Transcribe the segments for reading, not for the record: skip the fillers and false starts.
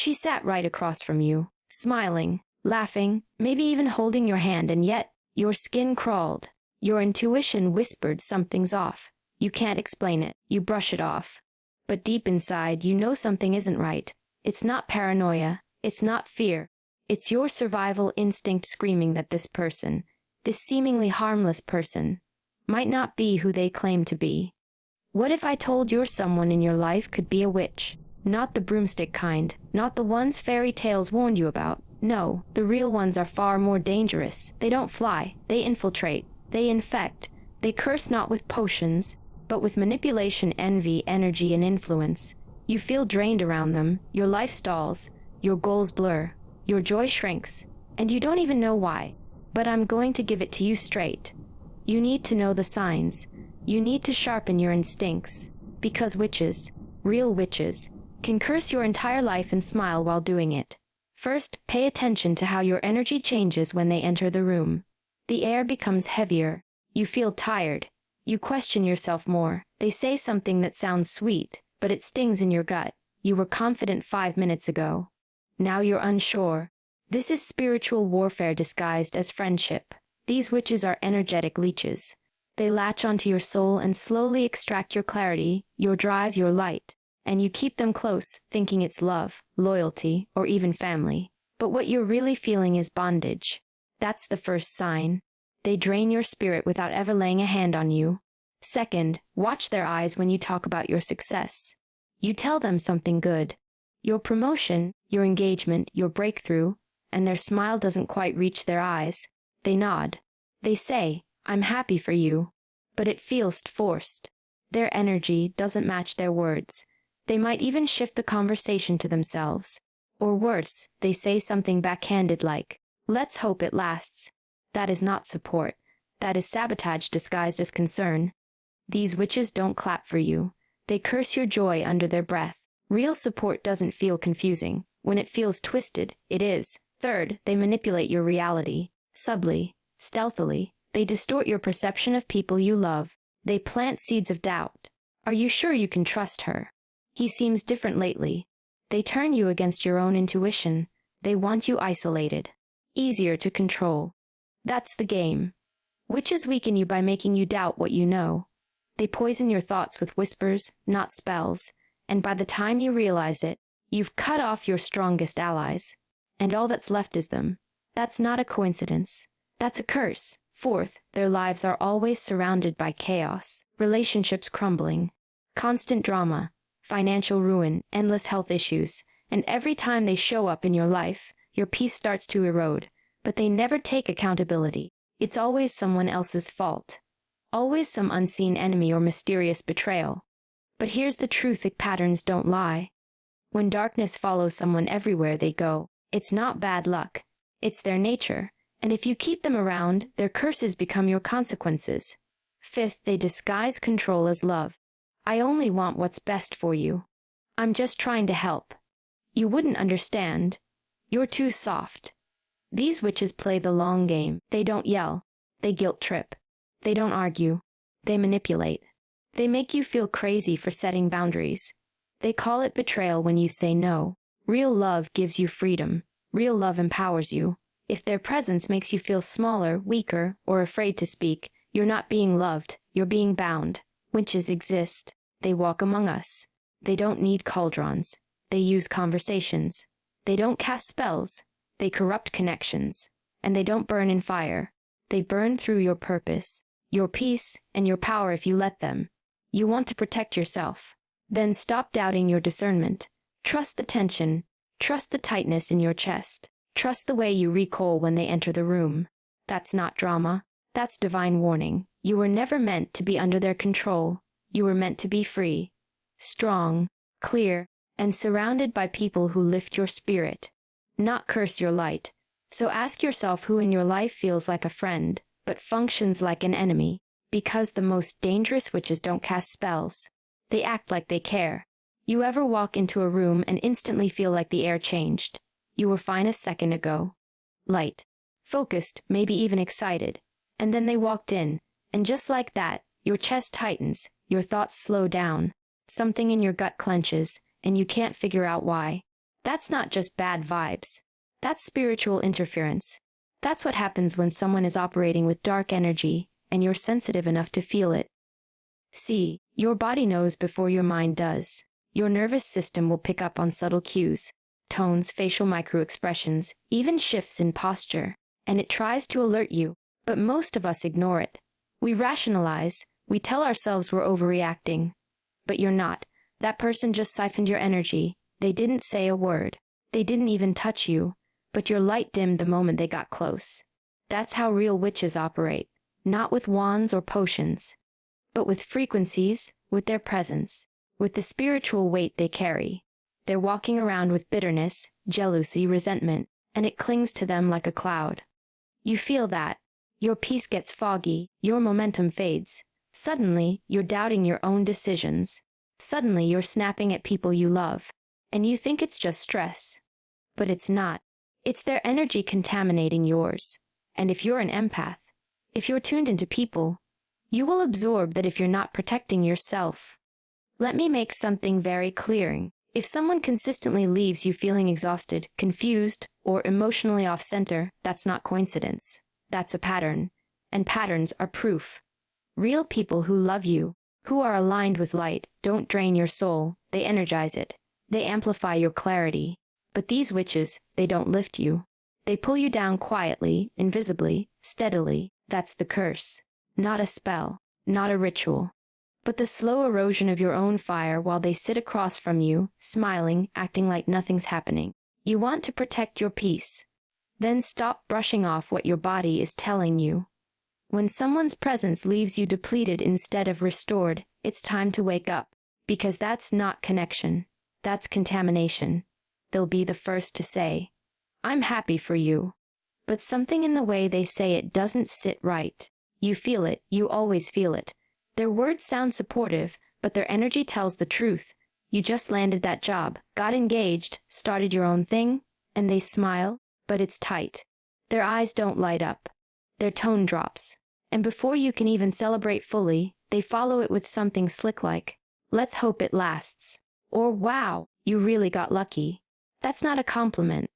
She sat right across from you, smiling, laughing, maybe even holding your hand, and yet, your skin crawled. Your intuition whispered something's off. You can't explain it. You brush it off. But deep inside, you know something isn't right. It's not paranoia. It's not fear. It's your survival instinct screaming that this person, this seemingly harmless person, might not be who they claim to be. What if I told you someone in your life could be a witch? Not the broomstick kind, not the ones fairy tales warned you about. No, the real ones are far more dangerous. They don't fly, they infiltrate, they infect, they curse not with potions, but with manipulation, envy, energy, and influence. You feel drained around them, your life stalls, your goals blur, your joy shrinks, and you don't even know why. But I'm going to give it to you straight. You need to know the signs. You need to sharpen your instincts. Because witches, real witches, can curse your entire life and smile while doing it. First, pay attention to how your energy changes when they enter the room. The air becomes heavier. You feel tired. You question yourself more. They say something that sounds sweet, but it stings in your gut. You were confident 5 minutes ago. Now you're unsure. This is spiritual warfare disguised as friendship. These witches are energetic leeches. They latch onto your soul and slowly extract your clarity, your drive, your light. And you keep them close, thinking it's love, loyalty, or even family. But what you're really feeling is bondage. That's the first sign. They drain your spirit without ever laying a hand on you. Second, watch their eyes when you talk about your success. You tell them something good. Your promotion, your engagement, your breakthrough, and their smile doesn't quite reach their eyes. They nod. They say, "I'm happy for you." But it feels forced. Their energy doesn't match their words. They might even shift the conversation to themselves. Or worse, they say something backhanded like, "Let's hope it lasts." That is not support. That is sabotage disguised as concern. These witches don't clap for you. They curse your joy under their breath. Real support doesn't feel confusing. When it feels twisted, it is. Third, they manipulate your reality. Subtly, stealthily, they distort your perception of people you love. They plant seeds of doubt. Are you sure you can trust her? He seems different lately. They turn you against your own intuition. They want you isolated. Easier to control. That's the game. Witches weaken you by making you doubt what you know. They poison your thoughts with whispers, not spells, and by the time you realize it, you've cut off your strongest allies. And all that's left is them. That's not a coincidence. That's a curse. Fourth, their lives are always surrounded by chaos, relationships crumbling, constant drama, financial ruin, endless health issues, and every time they show up in your life, your peace starts to erode. But they never take accountability. It's always someone else's fault. Always some unseen enemy or mysterious betrayal. But here's the truth: patterns don't lie. When darkness follows someone everywhere they go, it's not bad luck. It's their nature. And if you keep them around, their curses become your consequences. Fifth, they disguise control as love. "I only want what's best for you. I'm just trying to help. You wouldn't understand. You're too soft." These witches play the long game. They don't yell. They guilt trip. They don't argue. They manipulate. They make you feel crazy for setting boundaries. They call it betrayal when you say no. Real love gives you freedom. Real love empowers you. If their presence makes you feel smaller, weaker, or afraid to speak, you're not being loved. You're being bound. Witches exist. They walk among us. They don't need cauldrons. They use conversations. They don't cast spells. They corrupt connections. And they don't burn in fire. They burn through your purpose, your peace, and your power if you let them. You want to protect yourself. Then stop doubting your discernment. Trust the tension. Trust the tightness in your chest. Trust the way you recoil when they enter the room. That's not drama. That's divine warning. You were never meant to be under their control. You were meant to be free, strong, clear, and surrounded by people who lift your spirit, not curse your light. So ask yourself who in your life feels like a friend, but functions like an enemy, because the most dangerous witches don't cast spells. They act like they care. You ever walk into a room and instantly feel like the air changed? You were fine a second ago. Light, focused, maybe even excited. And then they walked in, and just like that, your chest tightens, your thoughts slow down. Something in your gut clenches, and you can't figure out why. That's not just bad vibes. That's spiritual interference. That's what happens when someone is operating with dark energy, and you're sensitive enough to feel it. See, your body knows before your mind does. Your nervous system will pick up on subtle cues, tones, facial microexpressions, even shifts in posture, and it tries to alert you, but most of us ignore it. We rationalize, we tell ourselves we're overreacting. But you're not. That person just siphoned your energy. They didn't say a word. They didn't even touch you, but your light dimmed the moment they got close. That's how real witches operate, not with wands or potions, but with frequencies, with their presence, with the spiritual weight they carry. They're walking around with bitterness, jealousy, resentment, and it clings to them like a cloud. You feel that. Your peace gets foggy, your momentum fades. Suddenly, you're doubting your own decisions. Suddenly, you're snapping at people you love, and you think it's just stress. But it's not. It's their energy contaminating yours. And if you're an empath, if you're tuned into people, you will absorb that if you're not protecting yourself. Let me make something very clear. If someone consistently leaves you feeling exhausted, confused, or emotionally off-center, that's not coincidence. That's a pattern. And patterns are proof. Real people who love you, who are aligned with light, don't drain your soul, they energize it. They amplify your clarity. But these witches, they don't lift you. They pull you down quietly, invisibly, steadily. That's the curse. Not a spell, not a ritual, but the slow erosion of your own fire while they sit across from you, smiling, acting like nothing's happening. You want to protect your peace. Then stop brushing off what your body is telling you. When someone's presence leaves you depleted instead of restored, it's time to wake up, because that's not connection. That's contamination. They'll be the first to say, "I'm happy for you." But something in the way they say it doesn't sit right. You feel it, you always feel it. Their words sound supportive, but their energy tells the truth. You just landed that job, got engaged, started your own thing, and they smile, but it's tight. Their eyes don't light up. Their tone drops. And before you can even celebrate fully, they follow it with something slick like, "Let's hope it lasts." Or, "Wow, you really got lucky." That's not a compliment.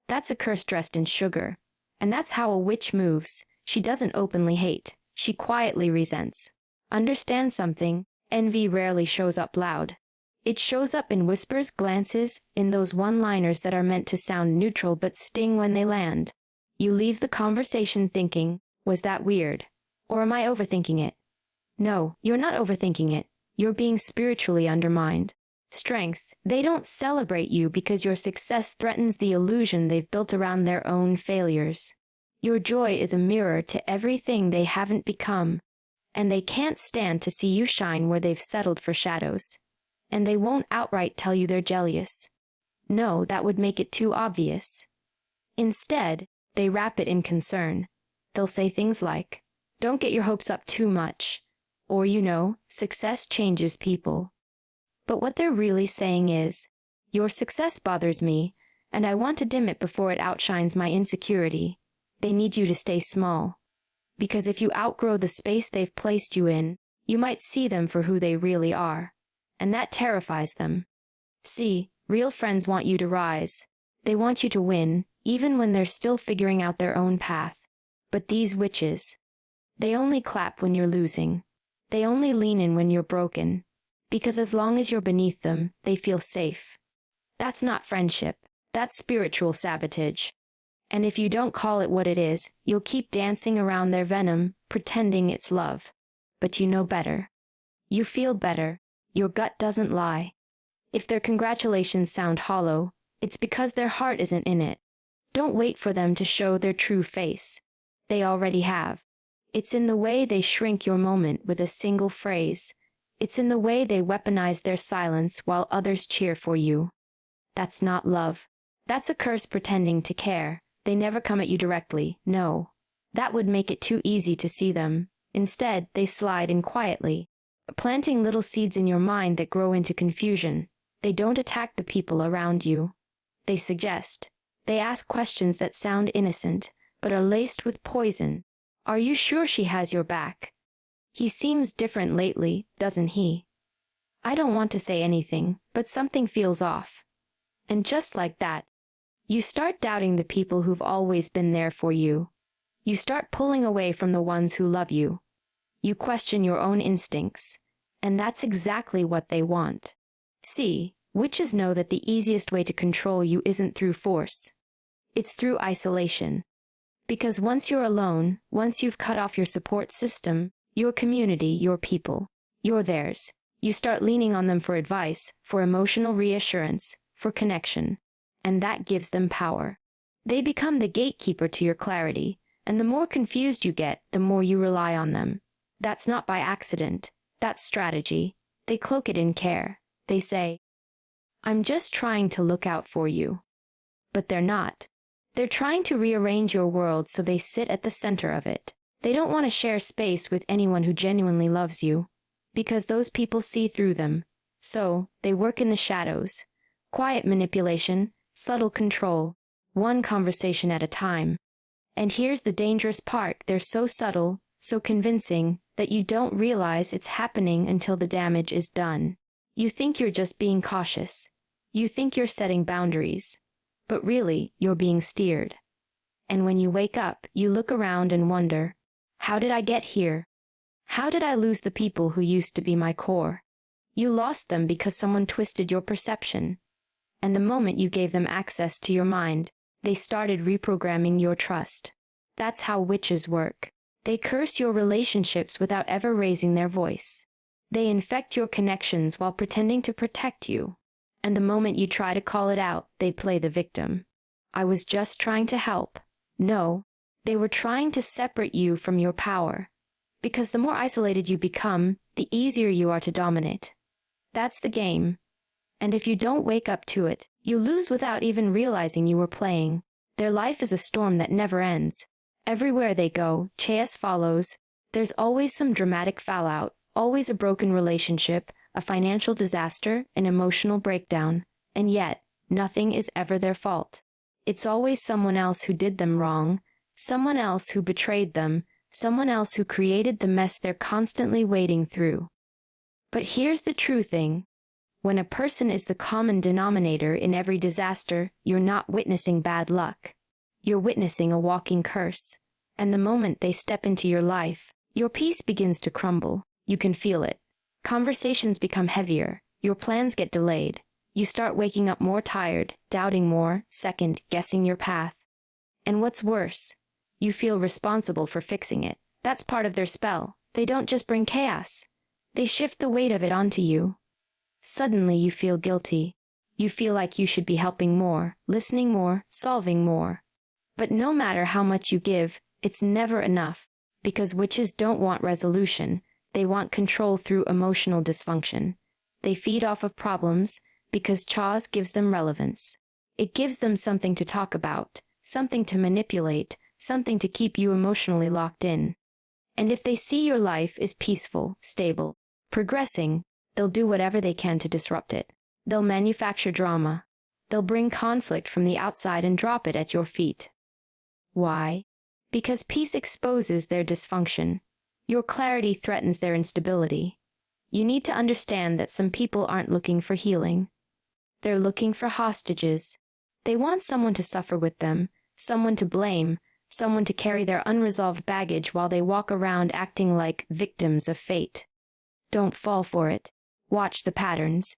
That's a curse dressed in sugar. And that's how a witch moves. She doesn't openly hate. She quietly resents. Understand something, envy rarely shows up loud. It shows up in whispers, glances, in those one-liners that are meant to sound neutral but sting when they land. You leave the conversation thinking, was that weird? Or am I overthinking it? No, you're not overthinking it. You're being spiritually undermined. Strength. They don't celebrate you because your success threatens the illusion they've built around their own failures. Your joy is a mirror to everything they haven't become, and they can't stand to see you shine where they've settled for shadows. And they won't outright tell you they're jealous. No, that would make it too obvious. Instead, they wrap it in concern. They'll say things like, "Don't get your hopes up too much," or, "Success changes people." But what they're really saying is, "Your success bothers me, and I want to dim it before it outshines my insecurity." They need you to stay small. Because if you outgrow the space they've placed you in, you might see them for who they really are. And that terrifies them. See, real friends want you to rise. They want you to win, even when they're still figuring out their own path. But these witches, they only clap when you're losing. They only lean in when you're broken. Because as long as you're beneath them, they feel safe. That's not friendship. That's spiritual sabotage. And if you don't call it what it is, you'll keep dancing around their venom, pretending it's love. But you know better. You feel better. Your gut doesn't lie. If their congratulations sound hollow, it's because their heart isn't in it. Don't wait for them to show their true face. They already have. It's in the way they shrink your moment with a single phrase. It's in the way they weaponize their silence while others cheer for you. That's not love. That's a curse pretending to care. They never come at you directly, no. That would make it too easy to see them. Instead, they slide in quietly, planting little seeds in your mind that grow into confusion. They don't attack the people around you. They suggest. They ask questions that sound innocent, but are laced with poison. Are you sure she has your back? He seems different lately, doesn't he? I don't want to say anything, but something feels off. And just like that, you start doubting the people who've always been there for you. You start pulling away from the ones who love you. You question your own instincts, and that's exactly what they want. See, witches know that the easiest way to control you isn't through force. It's through isolation. Because once you're alone, once you've cut off your support system, your community, your people, you're theirs. You start leaning on them for advice, for emotional reassurance, for connection. And that gives them power. They become the gatekeeper to your clarity, and the more confused you get, the more you rely on them. That's not by accident. That's strategy. They cloak it in care. They say, "I'm just trying to look out for you." But they're not. They're trying to rearrange your world so they sit at the center of it. They don't want to share space with anyone who genuinely loves you, because those people see through them. So, they work in the shadows. Quiet manipulation, subtle control, one conversation at a time. And here's the dangerous part: they're so subtle, so convincing, that you don't realize it's happening until the damage is done. You think you're just being cautious. You think you're setting boundaries. But really, you're being steered. And when you wake up, you look around and wonder, how did I get here? How did I lose the people who used to be my core? You lost them because someone twisted your perception. And the moment you gave them access to your mind, they started reprogramming your trust. That's how witches work. They curse your relationships without ever raising their voice. They infect your connections while pretending to protect you. And the moment you try to call it out, they play the victim. "I was just trying to help." No, they were trying to separate you from your power. Because the more isolated you become, the easier you are to dominate. That's the game. And if you don't wake up to it, you lose without even realizing you were playing. Their life is a storm that never ends. Everywhere they go, chaos follows. There's always some dramatic fallout, always a broken relationship, a financial disaster, an emotional breakdown. And yet, nothing is ever their fault. It's always someone else who did them wrong, someone else who betrayed them, someone else who created the mess they're constantly wading through. But here's the true thing. When a person is the common denominator in every disaster, you're not witnessing bad luck. You're witnessing a walking curse. And the moment they step into your life, your peace begins to crumble. You can feel it. Conversations become heavier. Your plans get delayed. You start waking up more tired, doubting more, second-guessing your path. And what's worse, you feel responsible for fixing it. That's part of their spell. They don't just bring chaos. They shift the weight of it onto you. Suddenly you feel guilty. You feel like you should be helping more, listening more, solving more. But no matter how much you give, it's never enough, because witches don't want resolution. They want control through emotional dysfunction. They feed off of problems because chaos gives them relevance. It gives them something to talk about, something to manipulate, something to keep you emotionally locked in. And if they see your life is peaceful, stable, progressing, they'll do whatever they can to disrupt it. They'll manufacture drama. They'll bring conflict from the outside and drop it at your feet. Why? Because peace exposes their dysfunction. Your clarity threatens their instability. You need to understand that some people aren't looking for healing. They're looking for hostages. They want someone to suffer with them, someone to blame, someone to carry their unresolved baggage while they walk around acting like victims of fate. Don't fall for it. Watch the patterns.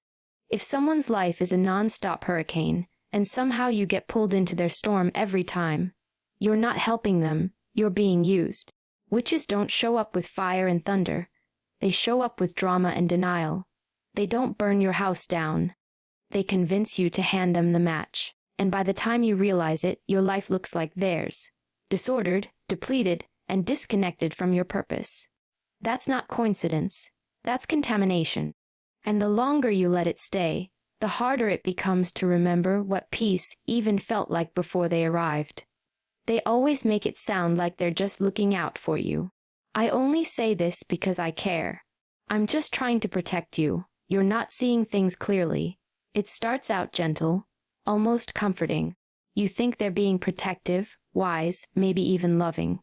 If someone's life is a non-stop hurricane, and somehow you get pulled into their storm every time, you're not helping them, you're being used. Witches don't show up with fire and thunder. They show up with drama and denial. They don't burn your house down. They convince you to hand them the match. And by the time you realize it, your life looks like theirs. Disordered, depleted, and disconnected from your purpose. That's not coincidence. That's contamination. And the longer you let it stay, the harder it becomes to remember what peace even felt like before they arrived. They always make it sound like they're just looking out for you. I only say this because I care. I'm just trying to protect you. You're not seeing things clearly. It starts out gentle, almost comforting. You think they're being protective, wise, maybe even loving.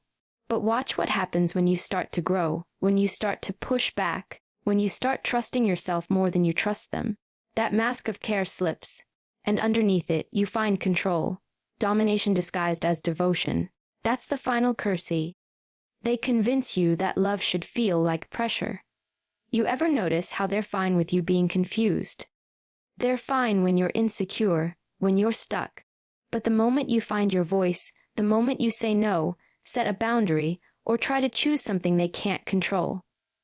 But watch what happens when you start to grow, when you start to push back, when you start trusting yourself more than you trust them. That mask of care slips, And underneath it, you find control, domination disguised as devotion. That's the final curse. They convince you that love should feel like pressure. You ever notice how they're fine with you being confused? They're fine when you're insecure, when you're stuck. But the moment you find your voice, the moment you say no, set a boundary, or try to choose something they can't control,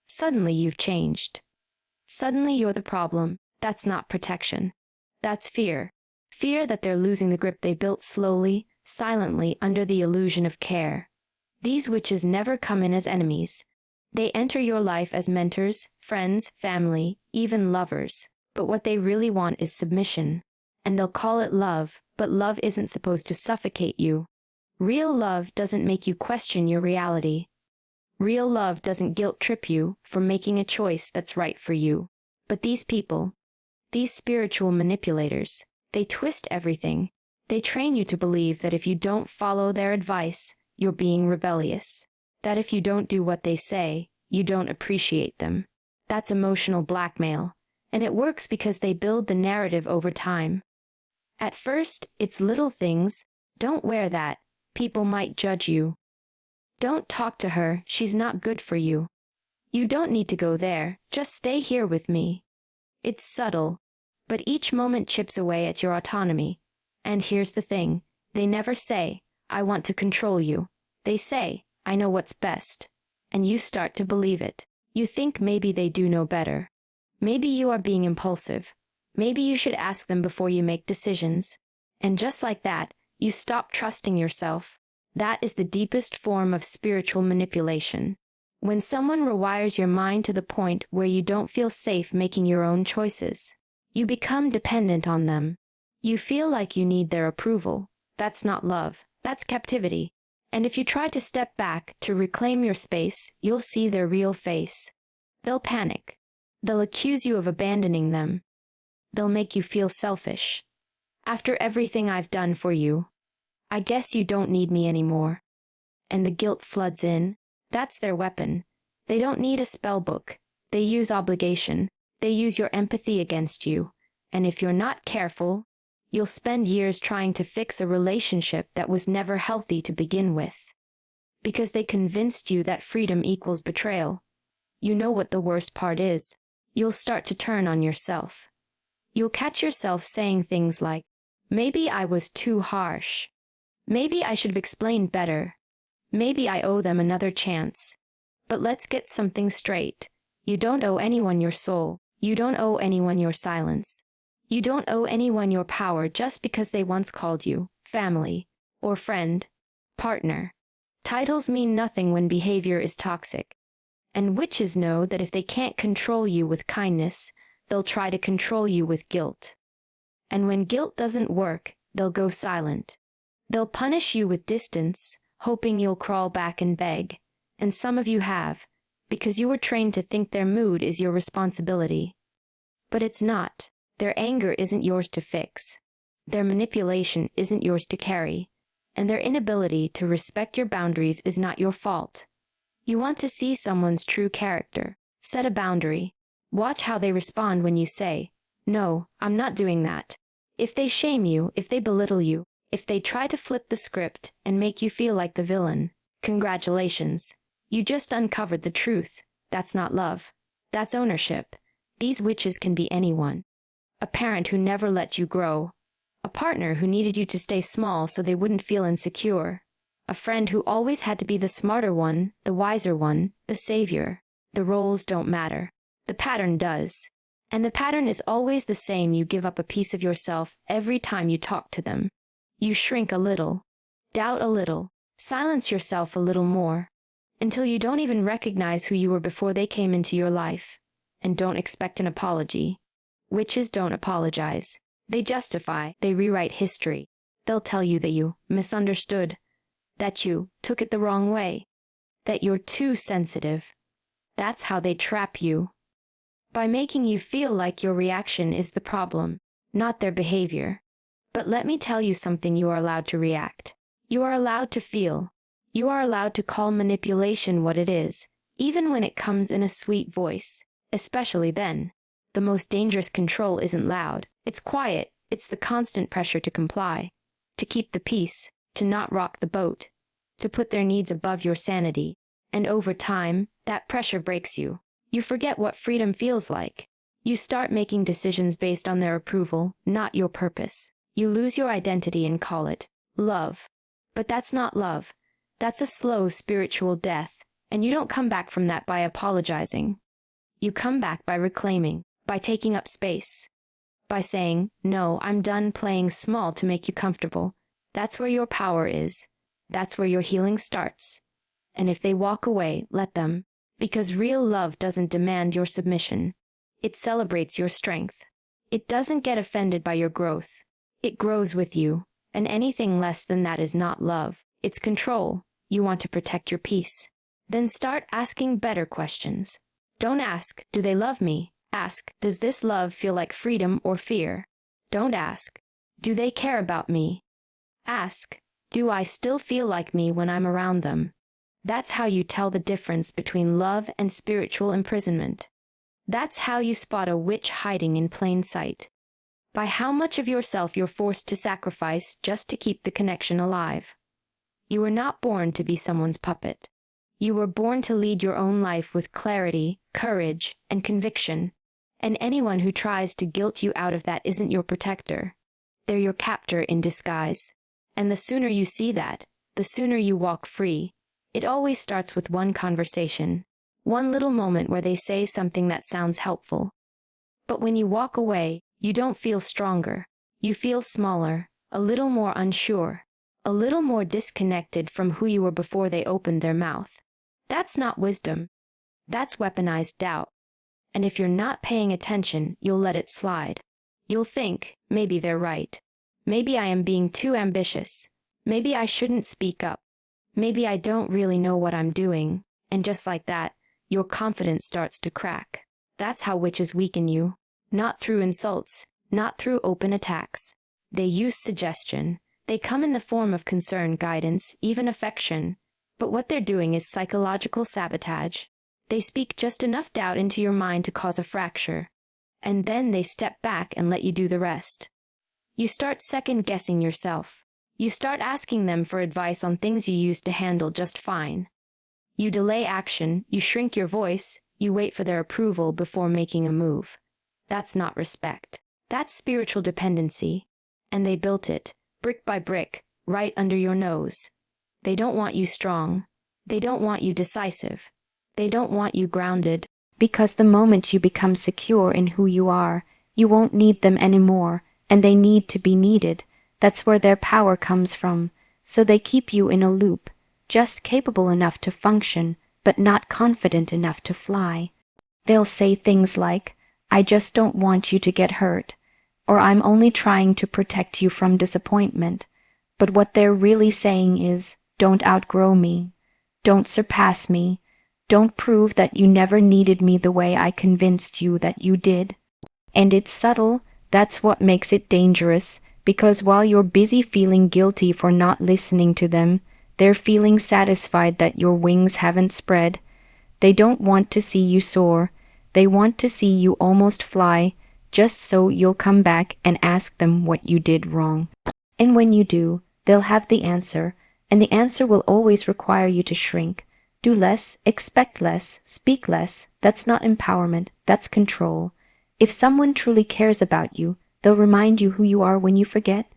suddenly you've changed. Suddenly you're the problem. That's not protection. That's fear. Fear that they're losing the grip they built slowly, silently under the illusion of care. These witches never come in as enemies. They enter your life as mentors, friends, family, even lovers. But what they really want is submission. And they'll call it love, but love isn't supposed to suffocate you. Real love doesn't make you question your reality. Real love doesn't guilt-trip you for making a choice that's right for you. But these people, these spiritual manipulators, they twist everything. They train you to believe that if you don't follow their advice, you're being rebellious. That if you don't do what they say, you don't appreciate them. That's emotional blackmail. And it works because they build the narrative over time. At first, it's little things. Don't wear that. People might judge you. Don't talk to her. She's not good for you. You don't need to go there. Just stay here with me. It's subtle. But each moment chips away at your autonomy. And here's the thing. They never say, I want to control you. They say, I know what's best. And you start to believe it. You think maybe they do know better. Maybe you are being impulsive. Maybe you should ask them before you make decisions. And just like that, you stop trusting yourself. That is the deepest form of spiritual manipulation. When someone rewires your mind to the point where you don't feel safe making your own choices, you become dependent on them. You feel like you need their approval. That's not love. That's captivity. And if you try to step back to reclaim your space, you'll see their real face. They'll panic. They'll accuse you of abandoning them. They'll make you feel selfish. After everything I've done for you, I guess you don't need me anymore. And the guilt floods in. That's their weapon. They don't need a spell book. They use obligation. They use your empathy against you. And if you're not careful, you'll spend years trying to fix a relationship that was never healthy to begin with. Because they convinced you that freedom equals betrayal. You know what the worst part is. You'll start to turn on yourself. You'll catch yourself saying things like, maybe I was too harsh. Maybe I should have explained better. Maybe I owe them another chance. But let's get something straight. You don't owe anyone your soul. You don't owe anyone your silence. You don't owe anyone your power just because they once called you family, or friend, partner. Titles mean nothing when behavior is toxic. And witches know that if they can't control you with kindness, they'll try to control you with guilt. And when guilt doesn't work, they'll go silent. They'll punish you with distance, hoping you'll crawl back and beg. And some of you have, because you were trained to think their mood is your responsibility. But it's not. Their anger isn't yours to fix. Their manipulation isn't yours to carry. And their inability to respect your boundaries is not your fault. You want to see someone's true character. Set a boundary. Watch how they respond when you say, no, I'm not doing that. If they shame you, if they belittle you, if they try to flip the script and make you feel like the villain, congratulations. You just uncovered the truth. That's not love. That's ownership. These witches can be anyone. A parent who never let you grow. A partner who needed you to stay small so they wouldn't feel insecure. A friend who always had to be the smarter one, the wiser one, the savior. The roles don't matter. The pattern does. And the pattern is always the same. You give up a piece of yourself every time you talk to them. You shrink a little, doubt a little, silence yourself a little more, until you don't even recognize who you were before they came into your life. And don't expect an apology. Witches don't apologize. They justify. They rewrite history. They'll tell you that you misunderstood, that you took it the wrong way, that you're too sensitive. That's how they trap you. By making you feel like your reaction is the problem, not their behavior. But let me tell you something: you are allowed to react. You are allowed to feel. You are allowed to call manipulation what it is, even when it comes in a sweet voice. Especially then. The most dangerous control isn't loud. It's quiet. It's the constant pressure to comply, to keep the peace, to not rock the boat, to put their needs above your sanity. And over time, that pressure breaks you. You forget what freedom feels like. You start making decisions based on their approval, not your purpose. You lose your identity and call it love. But that's not love. That's a slow spiritual death, and you don't come back from that by apologizing. You come back by reclaiming, by taking up space, by saying, "No, I'm done playing small to make you comfortable." That's where your power is. That's where your healing starts. And if they walk away, let them. Because real love doesn't demand your submission. It celebrates your strength. It doesn't get offended by your growth. It grows with you. And anything less than that is not love. It's control. You want to protect your peace. Then start asking better questions. Don't ask, "Do they love me?" Ask, "Does this love feel like freedom or fear?" Don't ask, "Do they care about me?" Ask, "Do I still feel like me when I'm around them?" That's how you tell the difference between love and spiritual imprisonment. That's how you spot a witch hiding in plain sight. By how much of yourself you're forced to sacrifice just to keep the connection alive. You were not born to be someone's puppet. You were born to lead your own life with clarity, courage, and conviction. And anyone who tries to guilt you out of that isn't your protector. They're your captor in disguise. And the sooner you see that, the sooner you walk free. It always starts with one conversation, one little moment where they say something that sounds helpful. But when you walk away, you don't feel stronger. You feel smaller, a little more unsure, a little more disconnected from who you were before they opened their mouth. That's not wisdom. That's weaponized doubt. And if you're not paying attention, you'll let it slide. You'll think, maybe they're right. Maybe I am being too ambitious. Maybe I shouldn't speak up. Maybe I don't really know what I'm doing. And just like that, your confidence starts to crack. That's how witches weaken you. Not through insults, not through open attacks. They use suggestion. They come in the form of concern, guidance, even affection. But what they're doing is psychological sabotage. They speak just enough doubt into your mind to cause a fracture. And then they step back and let you do the rest. You start second-guessing yourself. You start asking them for advice on things you used to handle just fine. You delay action, you shrink your voice, you wait for their approval before making a move. That's not respect. That's spiritual dependency. And they built it, brick by brick, right under your nose. They don't want you strong. They don't want you decisive. They don't want you grounded. Because the moment you become secure in who you are, you won't need them anymore, and they need to be needed. That's where their power comes from. So they keep you in a loop, just capable enough to function, but not confident enough to fly. They'll say things like, "I just don't want you to get hurt," or "I'm only trying to protect you from disappointment." But what they're really saying is, "Don't outgrow me. Don't surpass me. Don't prove that you never needed me the way I convinced you that you did." And it's subtle. That's what makes it dangerous. Because while you're busy feeling guilty for not listening to them, they're feeling satisfied that your wings haven't spread. They don't want to see you soar. They want to see you almost fly, just so you'll come back and ask them what you did wrong. And when you do, they'll have the answer, and the answer will always require you to shrink. Do less, expect less, speak less. That's not empowerment, that's control. If someone truly cares about you, they'll remind you who you are when you forget.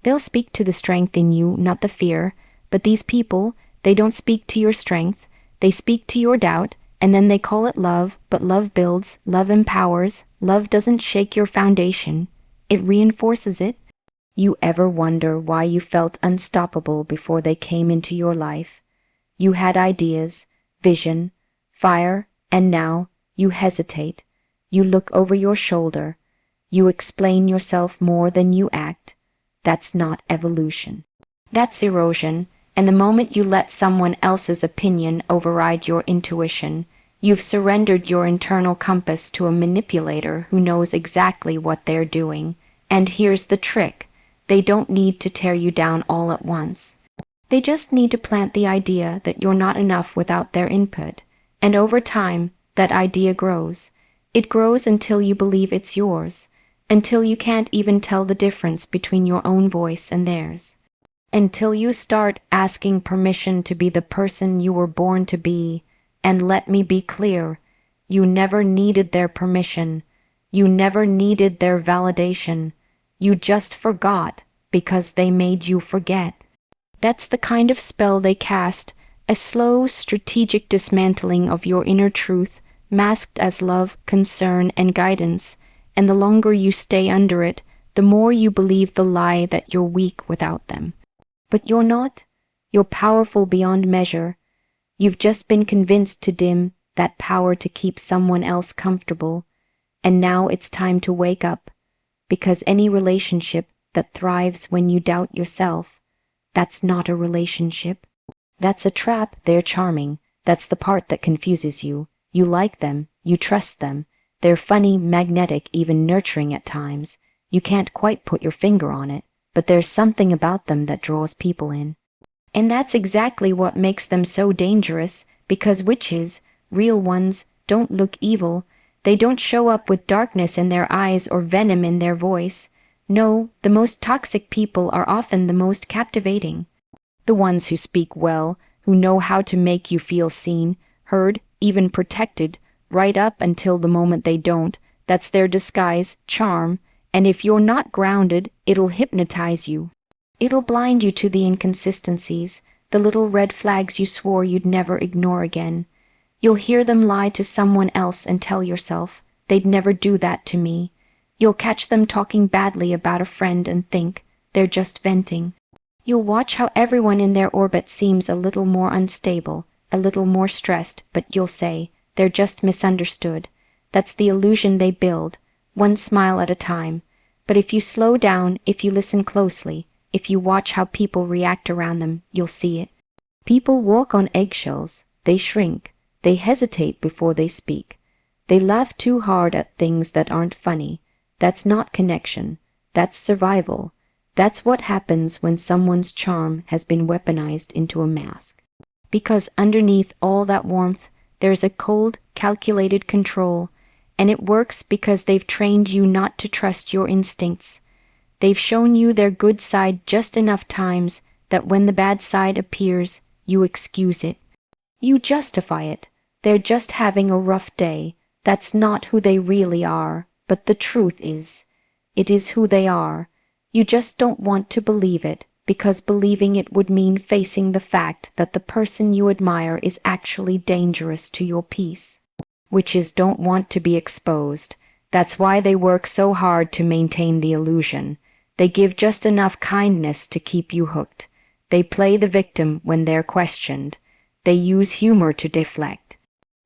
They'll speak to the strength in you, not the fear. But these people, they don't speak to your strength. They speak to your doubt, and then they call it love. But love builds, love empowers. Love doesn't shake your foundation. It reinforces it. You ever wonder why you felt unstoppable before they came into your life? You had ideas, vision, fire, and now you hesitate. You look over your shoulder. You explain yourself more than you act. That's not evolution. That's erosion, and the moment you let someone else's opinion override your intuition, you've surrendered your internal compass to a manipulator who knows exactly what they're doing. And here's the trick. They don't need to tear you down all at once. They just need to plant the idea that you're not enough without their input. And over time, that idea grows. It grows until you believe it's yours. until you can't even tell the difference between your own voice and theirs. Until you start asking permission to be the person you were born to be. And let me be clear, you never needed their permission. You never needed their validation. You just forgot because they made you forget. That's the kind of spell they cast, a slow, strategic dismantling of your inner truth, masked as love, concern, and guidance. And the longer you stay under it, the more you believe the lie that you're weak without them. But you're not. You're powerful beyond measure. You've just been convinced to dim that power to keep someone else comfortable. And now it's time to wake up, because any relationship that thrives when you doubt yourself, that's not a relationship. That's a trap. They're charming. That's the part that confuses you. You like them. You trust them. They're funny, magnetic, even nurturing at times. You can't quite put your finger on it, but there's something about them that draws people in. And that's exactly what makes them so dangerous, because witches, real ones, don't look evil. They don't show up with darkness in their eyes or venom in their voice. No, the most toxic people are often the most captivating. The ones who speak well, who know how to make you feel seen, heard, even protected, right up until the moment they don't. That's their disguise, charm, and if you're not grounded, it'll hypnotize you. It'll blind you to the inconsistencies, the little red flags you swore you'd never ignore again. You'll hear them lie to someone else and tell yourself, they'd never do that to me. You'll catch them talking badly about a friend and think, they're just venting. You'll watch how everyone in their orbit seems a little more unstable, a little more stressed, but you'll say, they're just misunderstood. That's the illusion they build, one smile at a time. But if you slow down, if you listen closely, if you watch how people react around them, you'll see it. People walk on eggshells. They shrink. They hesitate before they speak. They laugh too hard at things that aren't funny. That's not connection. That's survival. That's what happens when someone's charm has been weaponized into a mask. Because underneath all that warmth, there's a cold, calculated control, and it works because they've trained you not to trust your instincts. They've shown you their good side just enough times that when the bad side appears, you excuse it. You justify it. They're just having a rough day. That's not who they really are, but the truth is, it is who they are. You just don't want to believe it, because believing it would mean facing the fact that the person you admire is actually dangerous to your peace. Witches don't want to be exposed. That's why they work so hard to maintain the illusion. They give just enough kindness to keep you hooked. They play the victim when they're questioned. They use humor to deflect.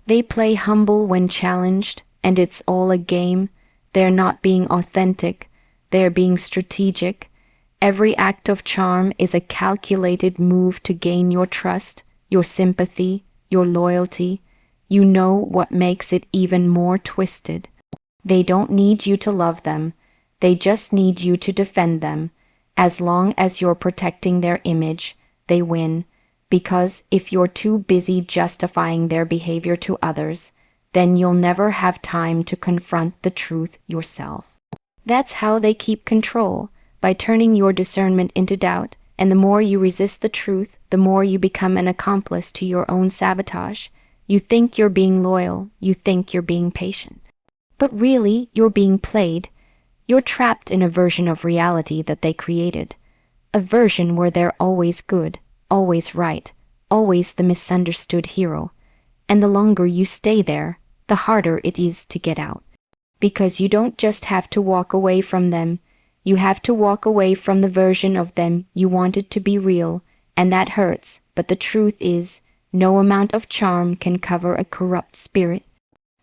They play humble when challenged, and it's all a game. They're not being authentic. They're being strategic. Every act of charm is a calculated move to gain your trust, your sympathy, your loyalty. You know what makes it even more twisted. They don't need you to love them. They just need you to defend them. As long as you're protecting their image, they win. Because if you're too busy justifying their behavior to others, then you'll never have time to confront the truth yourself. That's how they keep control, by turning your discernment into doubt, and the more you resist the truth, the more you become an accomplice to your own sabotage. You think you're being loyal, you think you're being patient. But really, you're being played. You're trapped in a version of reality that they created. A version where they're always good, always right, always the misunderstood hero. And the longer you stay there, the harder it is to get out. Because you don't just have to walk away from them, you have to walk away from the version of them you wanted to be real, and that hurts, but the truth is, no amount of charm can cover a corrupt spirit.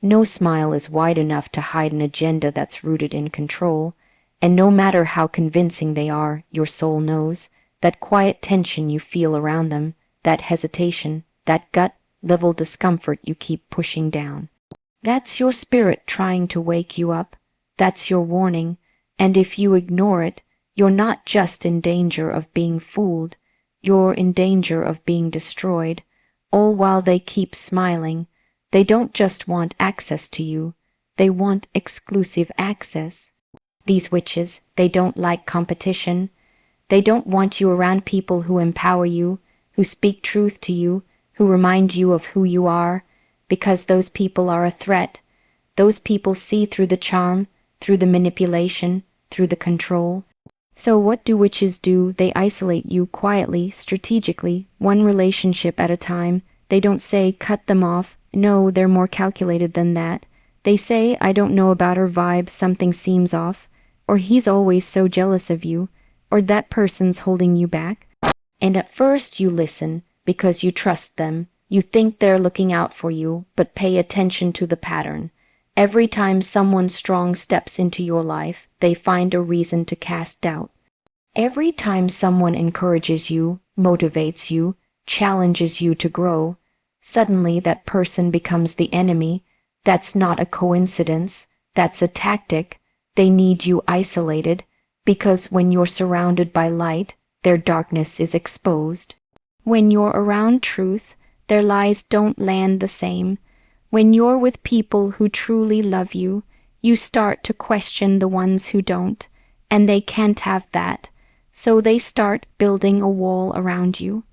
No smile is wide enough to hide an agenda that's rooted in control, and no matter how convincing they are, your soul knows, that quiet tension you feel around them, that hesitation, that gut-level discomfort you keep pushing down. That's your spirit trying to wake you up. That's your warning, and if you ignore it, you're not just in danger of being fooled, you're in danger of being destroyed, all while they keep smiling. They don't just want access to you, they want exclusive access. These witches, they don't like competition. They don't want you around people who empower you, who speak truth to you, who remind you of who you are, because those people are a threat. Those people see through the charm, through the manipulation, through the control. So what do witches do? They isolate you quietly, strategically, one relationship at a time. They don't say, cut them off. No, they're more calculated than that. They say, I don't know about her vibe, something seems off. Or he's always so jealous of you. Or that person's holding you back. And at first you listen, because you trust them. You think they're looking out for you, but pay attention to the pattern. Every time someone strong steps into your life, they find a reason to cast doubt. Every time someone encourages you, motivates you, challenges you to grow, suddenly that person becomes the enemy. That's not a coincidence. That's a tactic. They need you isolated, because when you're surrounded by light, their darkness is exposed. When you're around truth, their lies don't land the same. When you're with people who truly love you, you start to question the ones who don't, and they can't have that, so they start building a wall around you.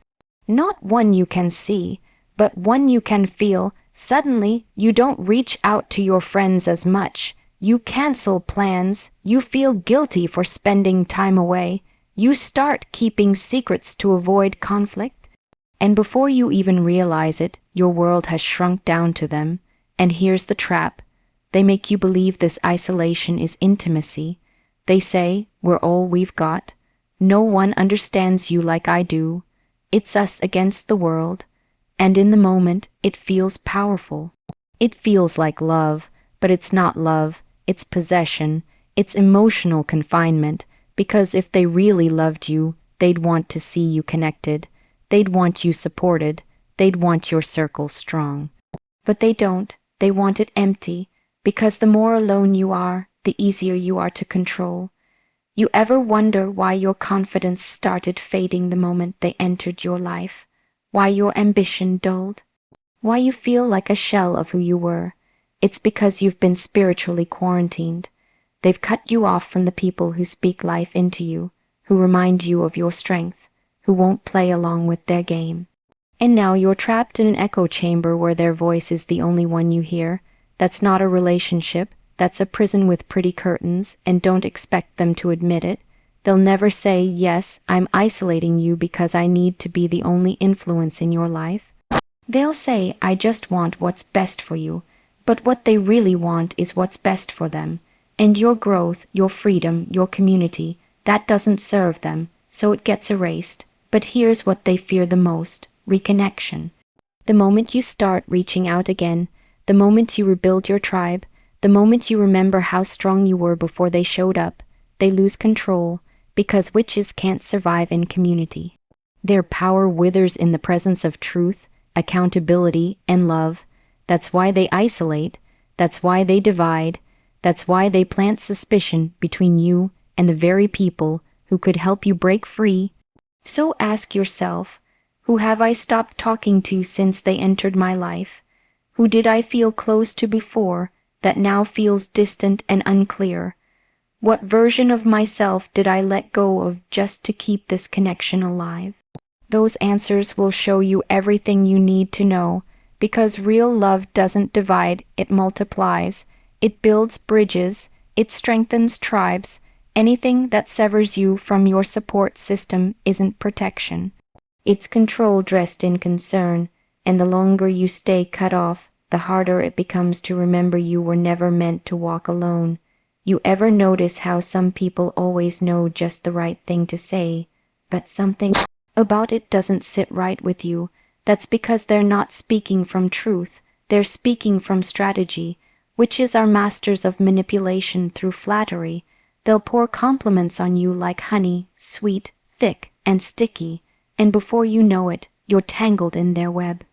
Not one you can see, but one you can feel. Suddenly, you don't reach out to your friends as much. You cancel plans. You feel guilty for spending time away. You start keeping secrets to avoid conflict. And before you even realize it, your world has shrunk down to them. And here's the trap. They make you believe this isolation is intimacy. They say, we're all we've got. No one understands you like I do. It's us against the world. And in the moment, it feels powerful. It feels like love, but it's not love. It's possession. It's emotional confinement. Because if they really loved you, they'd want to see you connected. They'd want you supported. They'd want your circle strong. But they don't. They want it empty. Because the more alone you are, the easier you are to control. You ever wonder why your confidence started fading the moment they entered your life? Why your ambition dulled? Why you feel like a shell of who you were? It's because you've been spiritually quarantined. They've cut you off from the people who speak life into you, who remind you of your strength, who won't play along with their game. And now you're trapped in an echo chamber where their voice is the only one you hear. That's not a relationship. That's a prison with pretty curtains, and don't expect them to admit it. They'll never say, yes, I'm isolating you because I need to be the only influence in your life. They'll say, I just want what's best for you. But what they really want is what's best for them. And your growth, your freedom, your community, that doesn't serve them, so it gets erased. But here's what they fear the most: reconnection. The moment you start reaching out again, the moment you rebuild your tribe, the moment you remember how strong you were before they showed up, they lose control, because witches can't survive in community. Their power withers in the presence of truth, accountability, and love. That's why they isolate. That's why they divide. That's why they plant suspicion between you and the very people who could help you break free. So ask yourself, who have I stopped talking to since they entered my life? Who did I feel close to before that now feels distant and unclear? What version of myself did I let go of just to keep this connection alive? Those answers will show you everything you need to know, because real love doesn't divide, it multiplies. It builds bridges, it strengthens tribes. Anything that severs you from your support system isn't protection. It's control dressed in concern, and the longer you stay cut off, the harder it becomes to remember you were never meant to walk alone. You ever notice how some people always know just the right thing to say, but something about it doesn't sit right with you? That's because they're not speaking from truth, they're speaking from strategy. Witches are masters of manipulation through flattery. They'll pour compliments on you like honey, sweet, thick, and sticky, and before you know it, you're tangled in their web.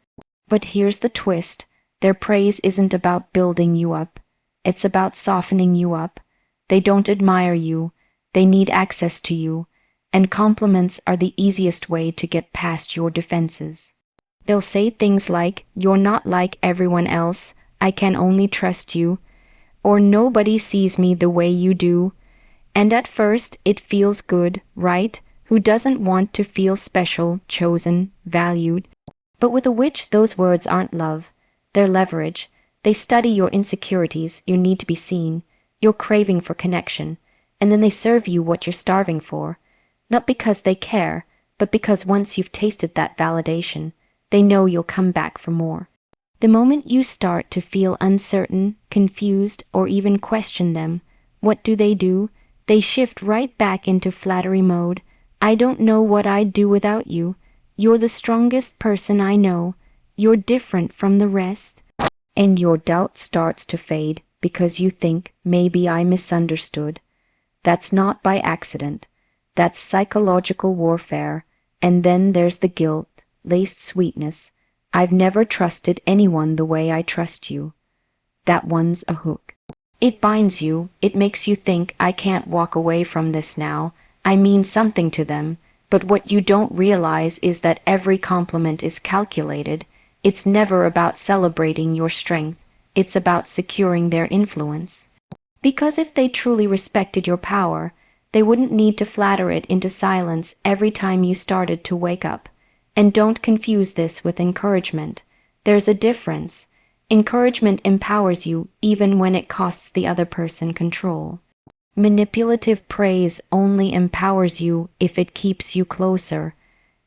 But here's the twist. Their praise isn't about building you up. It's about softening you up. They don't admire you. They need access to you. And compliments are the easiest way to get past your defenses. They'll say things like, you're not like everyone else. I can only trust you. Or nobody sees me the way you do. And at first, it feels good, right? Who doesn't want to feel special, chosen, valued? But with a witch, those words aren't love. They're leverage. They study your insecurities, your need to be seen, your craving for connection, and then they serve you what you're starving for. Not because they care, but because once you've tasted that validation, they know you'll come back for more. The moment you start to feel uncertain, confused, or even question them, what do? They shift right back into flattery mode. I don't know what I'd do without you. You're the strongest person I know. You're different from the rest. And your doubt starts to fade because you think maybe I misunderstood. That's not by accident. That's psychological warfare. And then there's the guilt-laced sweetness. I've never trusted anyone the way I trust you. That one's a hook. It binds you. It makes you think I can't walk away from this now. I mean something to them. But what you don't realize is that every compliment is calculated. It's never about celebrating your strength. It's about securing their influence. Because if they truly respected your power, they wouldn't need to flatter it into silence every time you started to wake up. And don't confuse this with encouragement. There's a difference. Encouragement empowers you even when it costs the other person control. Manipulative praise only empowers you if it keeps you closer.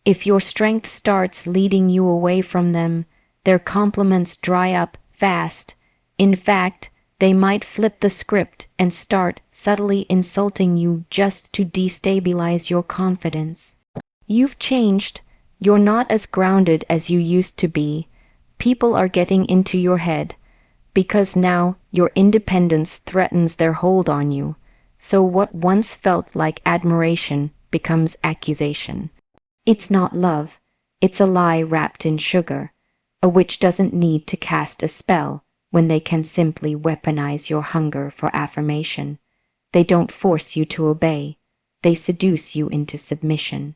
If your strength starts leading you away from them, their compliments dry up fast. In fact, they might flip the script and start subtly insulting you just to destabilize your confidence. You've changed. You're not as grounded as you used to be. People are getting into your head because now your independence threatens their hold on you. So what once felt like admiration becomes accusation. It's not love. It's a lie wrapped in sugar. A witch doesn't need to cast a spell when they can simply weaponize your hunger for affirmation. They don't force you to obey. They seduce you into submission.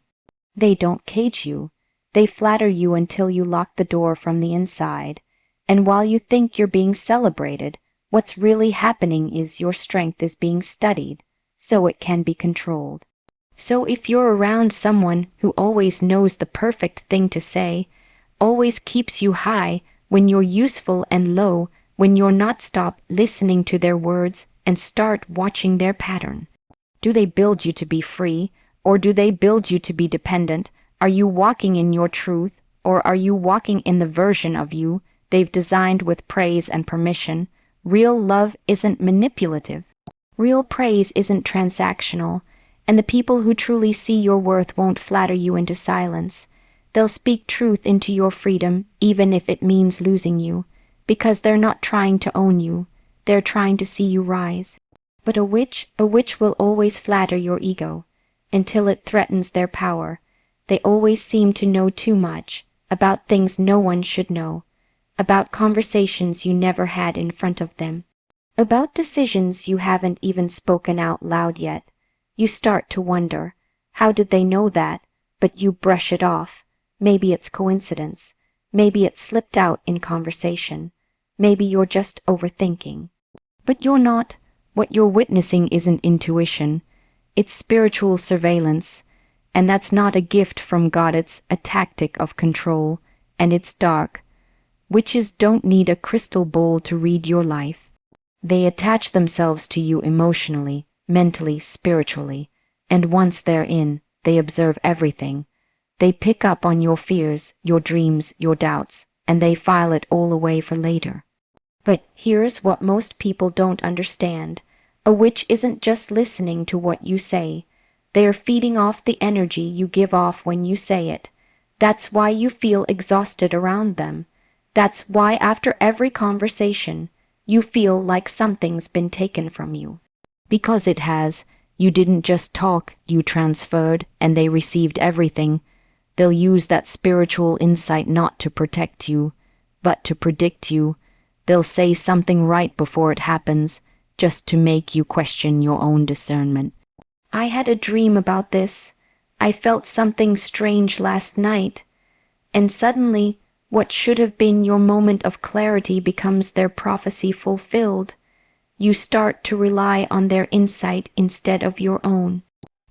They don't cage you. They flatter you until you lock the door from the inside. And while you think you're being celebrated, what's really happening is your strength is being studied, so it can be controlled. So if you're around someone who always knows the perfect thing to say, always keeps you high when you're useful and low when you're not, stop listening to their words and start watching their pattern. Do they build you to be free, or do they build you to be dependent? Are you walking in your truth, or are you walking in the version of you they've designed with praise and permission? Real love isn't manipulative. Real praise isn't transactional. And the people who truly see your worth won't flatter you into silence. They'll speak truth into your freedom, even if it means losing you, because they're not trying to own you. They're trying to see you rise. But a witch will always flatter your ego until it threatens their power. They always seem to know too much about things no one should know, about conversations you never had in front of them, about decisions you haven't even spoken out loud yet. You start to wonder, how did they know that? But you brush it off. Maybe it's coincidence. Maybe it slipped out in conversation. Maybe you're just overthinking. But you're not. What you're witnessing isn't intuition. It's spiritual surveillance. And that's not a gift from God, it's a tactic of control. And it's dark. Witches don't need a crystal ball to read your life. They attach themselves to you emotionally, mentally, spiritually. And once they're in, they observe everything. They pick up on your fears, your dreams, your doubts, and they file it all away for later. But here's what most people don't understand. A witch isn't just listening to what you say. They are feeding off the energy you give off when you say it. That's why you feel exhausted around them. That's why after every conversation, you feel like something's been taken from you. Because it has. You didn't just talk, you transferred, and they received everything. They'll use that spiritual insight not to protect you, but to predict you. They'll say something right before it happens, just to make you question your own discernment. I had a dream about this. I felt something strange last night. And suddenly, what should have been your moment of clarity becomes their prophecy fulfilled. You start to rely on their insight instead of your own.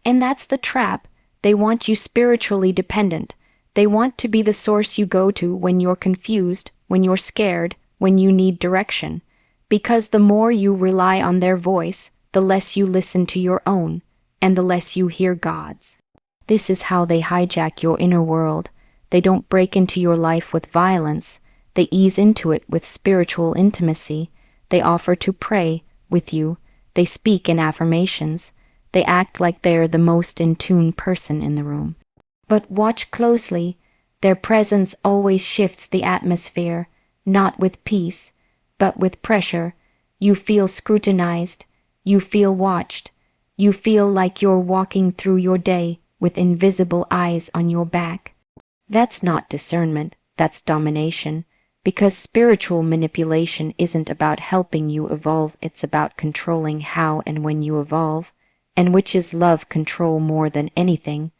And that's the trap. They want you spiritually dependent. They want to be the source you go to when you're confused, when you're scared, when you need direction. Because the more you rely on their voice, the less you listen to your own, and the less you hear God's. This is how they hijack your inner world. They don't break into your life with violence. They ease into it with spiritual intimacy. They offer to pray with you. They speak in affirmations. They act like they're the most in tune person in the room. But watch closely. Their presence always shifts the atmosphere, not with peace, but with pressure. You feel scrutinized. You feel watched. You feel like you're walking through your day with invisible eyes on your back. That's not discernment, that's domination. Because spiritual manipulation isn't about helping you evolve, it's about controlling how and when you evolve, and which is love control more than anything.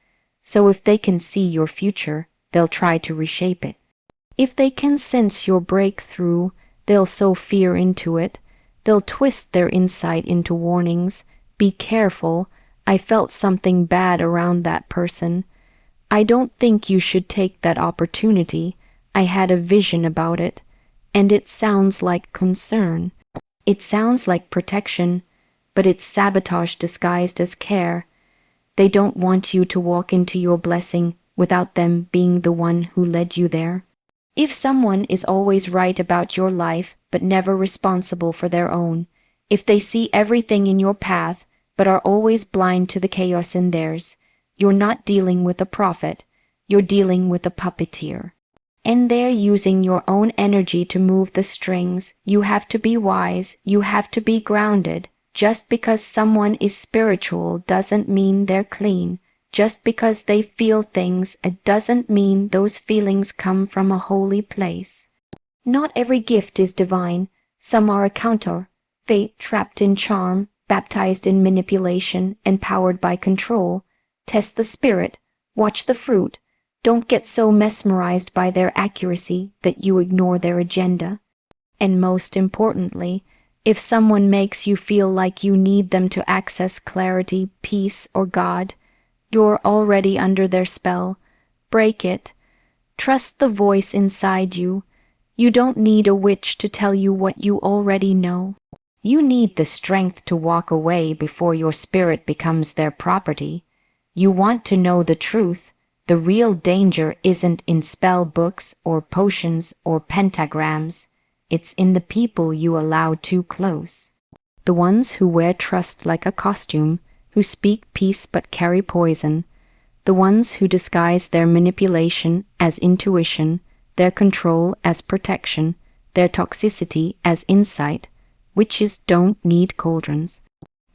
So if they can see your future, they'll try to reshape it. If they can sense your breakthrough, they'll sow fear into it. They'll twist their insight into warnings. Be careful, I felt something bad around that person. I don't think you should take that opportunity. I had a vision about it, and it sounds like concern. It sounds like protection, but it's sabotage disguised as care. They don't want you to walk into your blessing without them being the one who led you there. If someone is always right about your life but never responsible for their own, if they see everything in your path but are always blind to the chaos in theirs, you're not dealing with a prophet, you're dealing with a puppeteer. And they're using your own energy to move the strings. You have to be wise, you have to be grounded. Just because someone is spiritual doesn't mean they're clean. Just because they feel things, it doesn't mean those feelings come from a holy place. Not every gift is divine. Some are a counter, fate trapped in charm, baptized in manipulation, and powered by control. Test the spirit, watch the fruit. Don't get so mesmerized by their accuracy that you ignore their agenda. And most importantly, if someone makes you feel like you need them to access clarity, peace, or God, you're already under their spell. Break it. Trust the voice inside you. You don't need a witch to tell you what you already know. You need the strength to walk away before your spirit becomes their property. You want to know the truth. The real danger isn't in spell books or potions or pentagrams. It's in the people you allow too close. The ones who wear trust like a costume, who speak peace but carry poison. The ones who disguise their manipulation as intuition, their control as protection, their toxicity as insight. Witches don't need cauldrons.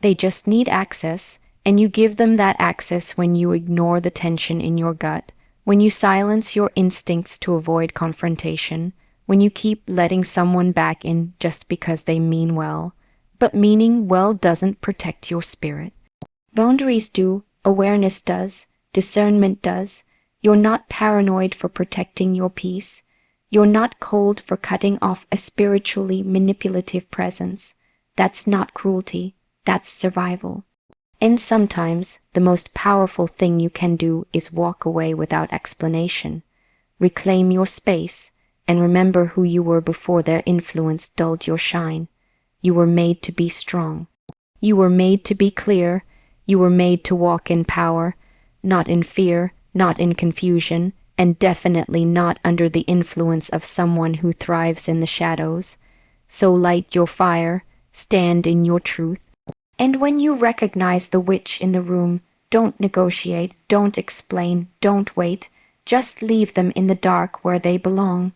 They just need access, and you give them that access when you ignore the tension in your gut, when you silence your instincts to avoid confrontation, when you keep letting someone back in just because they mean well. But meaning well doesn't protect your spirit. Boundaries do, awareness does, discernment does. You're not paranoid for protecting your peace. You're not cold for cutting off a spiritually manipulative presence. That's not cruelty, that's survival. And sometimes the most powerful thing you can do is walk away without explanation. Reclaim your space, and remember who you were before their influence dulled your shine. You were made to be strong. You were made to be clear. You were made to walk in power, not in fear, not in confusion, and definitely not under the influence of someone who thrives in the shadows. So light your fire, stand in your truth. And when you recognize the witch in the room, don't negotiate, don't explain, don't wait. Just leave them in the dark where they belong.